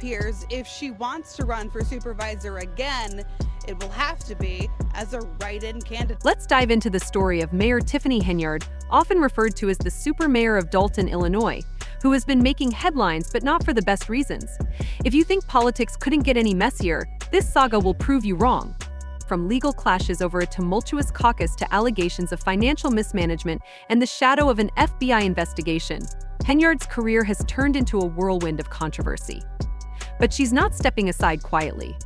appears if she wants to run for supervisor again, it will have to be as a write-in candidate. Let's dive into the story of Mayor Tiffany Henyard, often referred to as the super mayor of Dalton, Illinois, who has been making headlines but not for the best reasons. If you think politics couldn't get any messier, this saga will prove you wrong. From legal clashes over a tumultuous caucus to allegations of financial mismanagement and the shadow of an FBI investigation, Henyard's career has turned into a whirlwind of controversy. But she's not stepping aside quietly.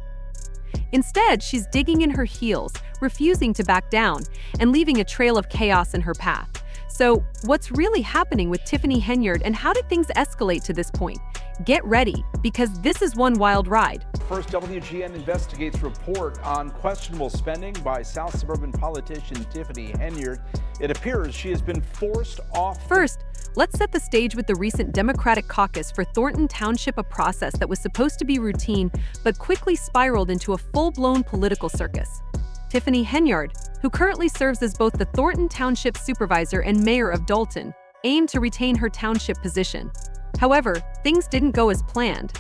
Instead, she's digging in her heels, refusing to back down, and leaving a trail of chaos in her path. So, what's really happening with Tiffany Henyard, and how did things escalate to this point? Get ready, because this is one wild ride. First, WGN investigates report on questionable spending by South suburban politician Tiffany Henyard. It appears she has been forced off. First, let's set the stage with the recent Democratic caucus for Thornton Township, a process that was supposed to be routine but quickly spiraled into a full-blown political circus. Tiffany Henyard, who currently serves as both the Thornton Township supervisor and mayor of Dalton, aimed to retain her township position. However, things didn't go as planned.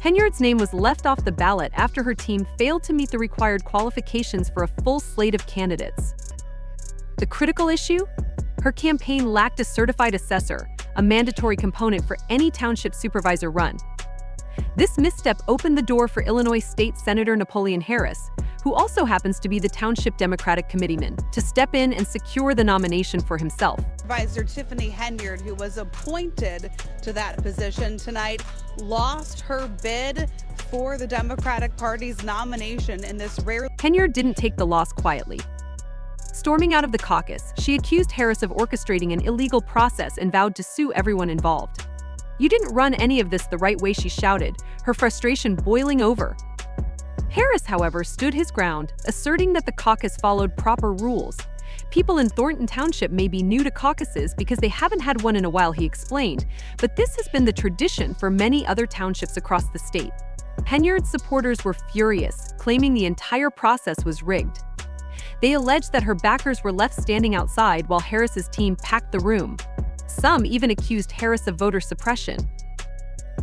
Henyard's name was left off the ballot after her team failed to meet the required qualifications for a full slate of candidates. The critical issue? Her campaign lacked a certified assessor, a mandatory component for any township supervisor run. This misstep opened the door for Illinois State Senator Napoleon Harris, who also happens to be the Township Democratic Committeeman, to step in and secure the nomination for himself. Supervisor Tiffany Henyard, who was appointed to that position tonight, lost her bid for the Democratic Party's nomination in this rare... Henyard didn't take the loss quietly. Storming out of the caucus, she accused Harris of orchestrating an illegal process and vowed to sue everyone involved. "You didn't run any of this the right way," she shouted, her frustration boiling over. Harris, however, stood his ground, asserting that the caucus followed proper rules. People in Thornton Township may be new to caucuses because they haven't had one in a while, he explained, but this has been the tradition for many other townships across the state. Henyard's supporters were furious, claiming the entire process was rigged. They alleged that her backers were left standing outside while Harris's team packed the room. Some even accused Harris of voter suppression.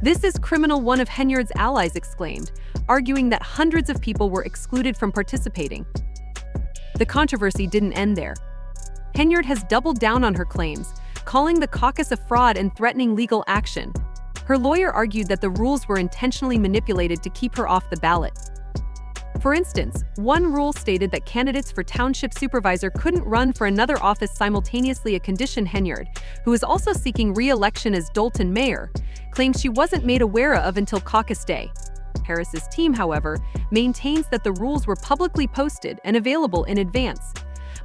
"This is criminal," one of Henyard's allies exclaimed, arguing that hundreds of people were excluded from participating. The controversy didn't end there. Henyard has doubled down on her claims, calling the caucus a fraud and threatening legal action. Her lawyer argued that the rules were intentionally manipulated to keep her off the ballot. For instance, one rule stated that candidates for township supervisor couldn't run for another office simultaneously, a condition Henyard, who is also seeking re-election as Dalton mayor, claimed she wasn't made aware of until caucus day. Harris's team, however, maintains that the rules were publicly posted and available in advance.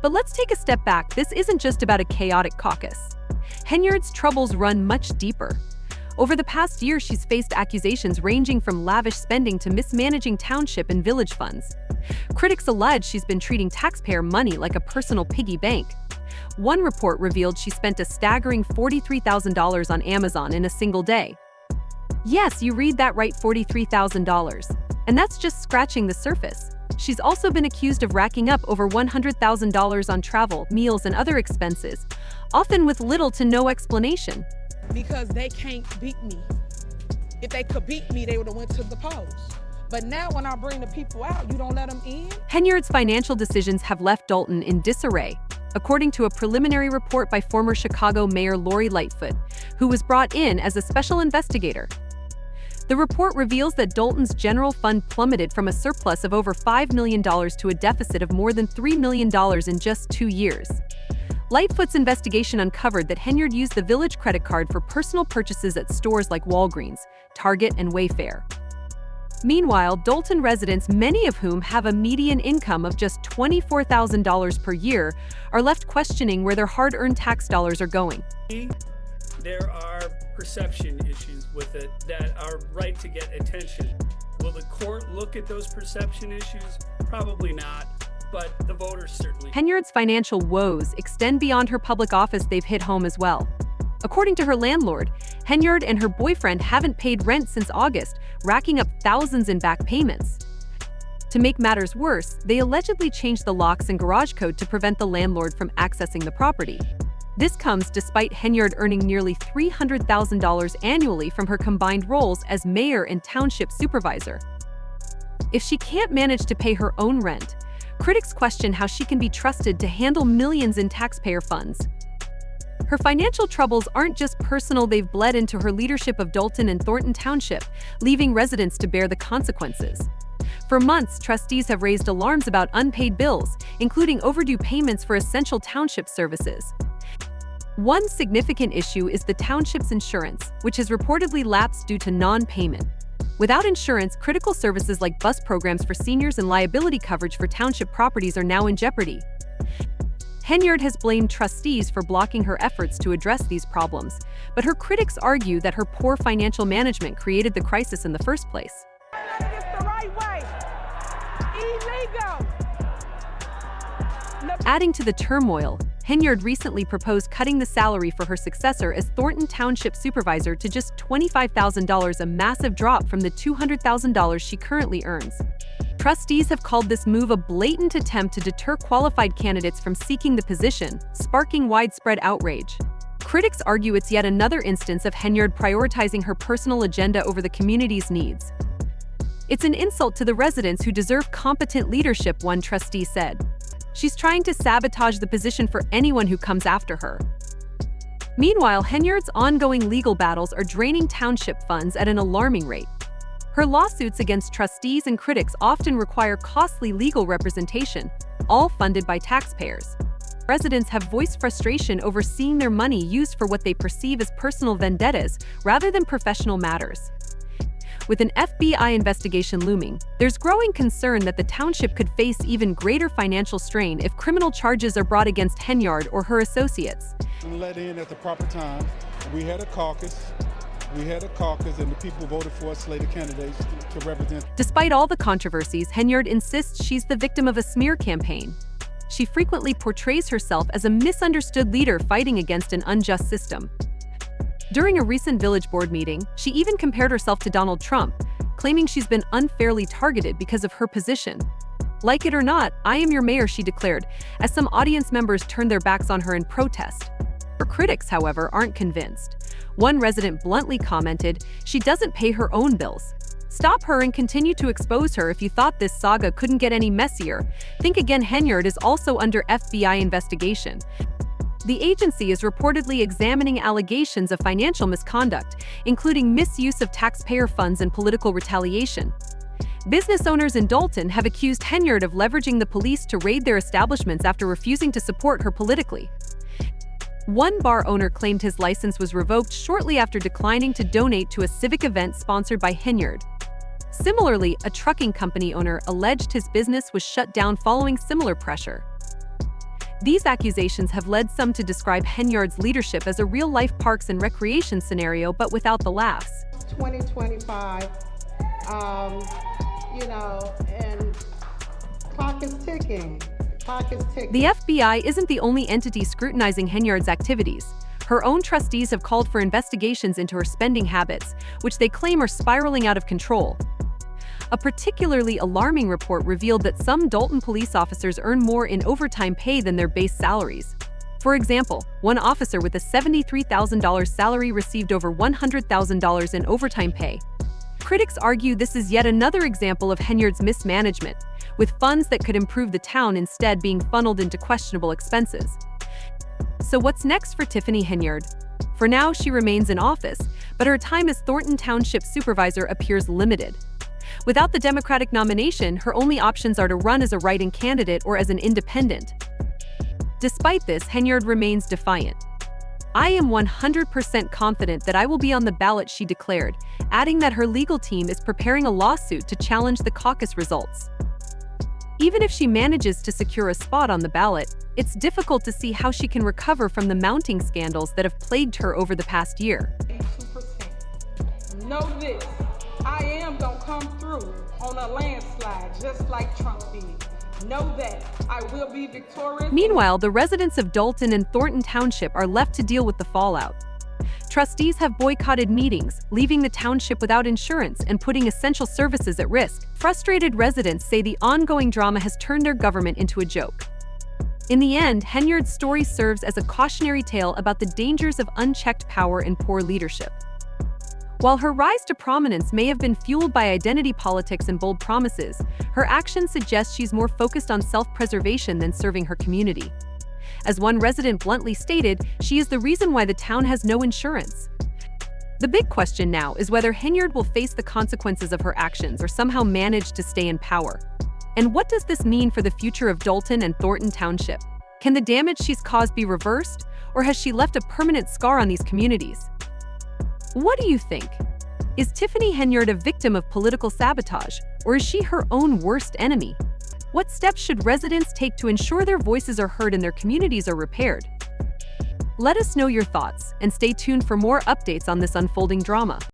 But let's take a step back. This isn't just about a chaotic caucus. Henyard's troubles run much deeper. Over the past year, she's faced accusations ranging from lavish spending to mismanaging township and village funds. Critics allege she's been treating taxpayer money like a personal piggy bank. One report revealed she spent a staggering $43,000 on Amazon in a single day. Yes, you read that right, $43,000. And that's just scratching the surface. She's also been accused of racking up over $100,000 on travel, meals, and other expenses, often with little to no explanation. Because they can't beat me. If they could beat me, they would have went to the polls. But now when I bring the people out, you don't let them in? Henyard's financial decisions have left Dalton in disarray, according to a preliminary report by former Chicago Mayor Lori Lightfoot, who was brought in as a special investigator. The report reveals that Dalton's general fund plummeted from a surplus of over $5 million to a deficit of more than $3 million in just 2 years. Lightfoot's investigation uncovered that Henyard used the village credit card for personal purchases at stores like Walgreens, Target, and Wayfair. Meanwhile, Dalton residents, many of whom have a median income of just $24,000 per year, are left questioning where their hard-earned tax dollars are going. There are perception issues with it that are right to get attention. Will the court look at those perception issues? Probably not. But the voters certainly. Henyard's financial woes extend beyond her public office. They've hit home as well. According to her landlord, Henyard and her boyfriend haven't paid rent since August, racking up thousands in back payments. To make matters worse, they allegedly changed the locks and garage code to prevent the landlord from accessing the property. This comes despite Henyard earning nearly $300,000 annually from her combined roles as mayor and township supervisor. If she can't manage to pay her own rent, critics question how she can be trusted to handle millions in taxpayer funds. Her financial troubles aren't just personal, they've bled into her leadership of Dalton and Thornton Township, leaving residents to bear the consequences. For months, trustees have raised alarms about unpaid bills, including overdue payments for essential township services. One significant issue is the township's insurance, which has reportedly lapsed due to non-payment. Without insurance, critical services like bus programs for seniors and liability coverage for township properties are now in jeopardy. Henyard has blamed trustees for blocking her efforts to address these problems, but her critics argue that her poor financial management created the crisis in the first place. It's the right way. Illegal. Adding to the turmoil, Henyard recently proposed cutting the salary for her successor as Thornton Township Supervisor to just $25,000, a massive drop from the $200,000 she currently earns. Trustees have called this move a blatant attempt to deter qualified candidates from seeking the position, sparking widespread outrage. Critics argue it's yet another instance of Henyard prioritizing her personal agenda over the community's needs. It's an insult to the residents who deserve competent leadership, one trustee said. She's trying to sabotage the position for anyone who comes after her. Meanwhile, Henyard's ongoing legal battles are draining township funds at an alarming rate. Her lawsuits against trustees and critics often require costly legal representation, all funded by taxpayers. Residents have voiced frustration over seeing their money used for what they perceive as personal vendettas rather than professional matters. With an FBI investigation looming, there's growing concern that the township could face even greater financial strain if criminal charges are brought against Henyard or her associates. Let in at the proper time. We had a caucus. And the people voted for us slated candidates to represent. Despite all the controversies, Henyard insists she's the victim of a smear campaign. She frequently portrays herself as a misunderstood leader fighting against an unjust system. During a recent village board meeting, she even compared herself to Donald Trump, claiming she's been unfairly targeted because of her position. Like it or not, I am your mayor, she declared, as some audience members turned their backs on her in protest. Her critics, however, aren't convinced. One resident bluntly commented, "She doesn't pay her own bills. Stop her and continue to expose her if you thought this saga couldn't get any messier. Think again." Henyard is also under FBI investigation. The agency is reportedly examining allegations of financial misconduct, including misuse of taxpayer funds and political retaliation. Business owners in Dalton have accused Henyard of leveraging the police to raid their establishments after refusing to support her politically. One bar owner claimed his license was revoked shortly after declining to donate to a civic event sponsored by Henyard. Similarly, a trucking company owner alleged his business was shut down following similar pressure. These accusations have led some to describe Henyard's leadership as a real-life parks and recreation scenario, but without the laughs. 2025, and clock is ticking. The FBI isn't the only entity scrutinizing Henyard's activities. Her own trustees have called for investigations into her spending habits, which they claim are spiraling out of control. A particularly alarming report revealed that some Dalton police officers earn more in overtime pay than their base salaries. For example, one officer with a $73,000 salary received over $100,000 in overtime pay. Critics argue this is yet another example of Henyard's mismanagement, with funds that could improve the town instead being funneled into questionable expenses. So what's next for Tiffany Henyard? For now, she remains in office, but her time as Thornton Township Supervisor appears limited. Without the Democratic nomination, her only options are to run as a write-in candidate or as an independent. Despite this, Henyard remains defiant. "I am 100% confident that I will be on the ballot," she declared, adding that her legal team is preparing a lawsuit to challenge the caucus results. Even if she manages to secure a spot on the ballot, it's difficult to see how she can recover from the mounting scandals that have plagued her over the past year. 2%. Know this, I am gonna come through on a landslide just like Trump did. Know that I will be victorious. Meanwhile, the residents of Dalton and Thornton Township are left to deal with the fallout. Trustees have boycotted meetings, leaving the township without insurance and putting essential services at risk. Frustrated residents say the ongoing drama has turned their government into a joke. In the end, Henyard's story serves as a cautionary tale about the dangers of unchecked power and poor leadership. While her rise to prominence may have been fueled by identity politics and bold promises, her actions suggest she's more focused on self-preservation than serving her community. As one resident bluntly stated, she is the reason why the town has no insurance. The big question now is whether Henyard will face the consequences of her actions or somehow manage to stay in power. And what does this mean for the future of Dalton and Thornton Township? Can the damage she's caused be reversed, or has she left a permanent scar on these communities? What do you think? Is Tiffany Henyard a victim of political sabotage, or is she her own worst enemy? What steps should residents take to ensure their voices are heard and their communities are repaired? Let us know your thoughts and stay tuned for more updates on this unfolding drama.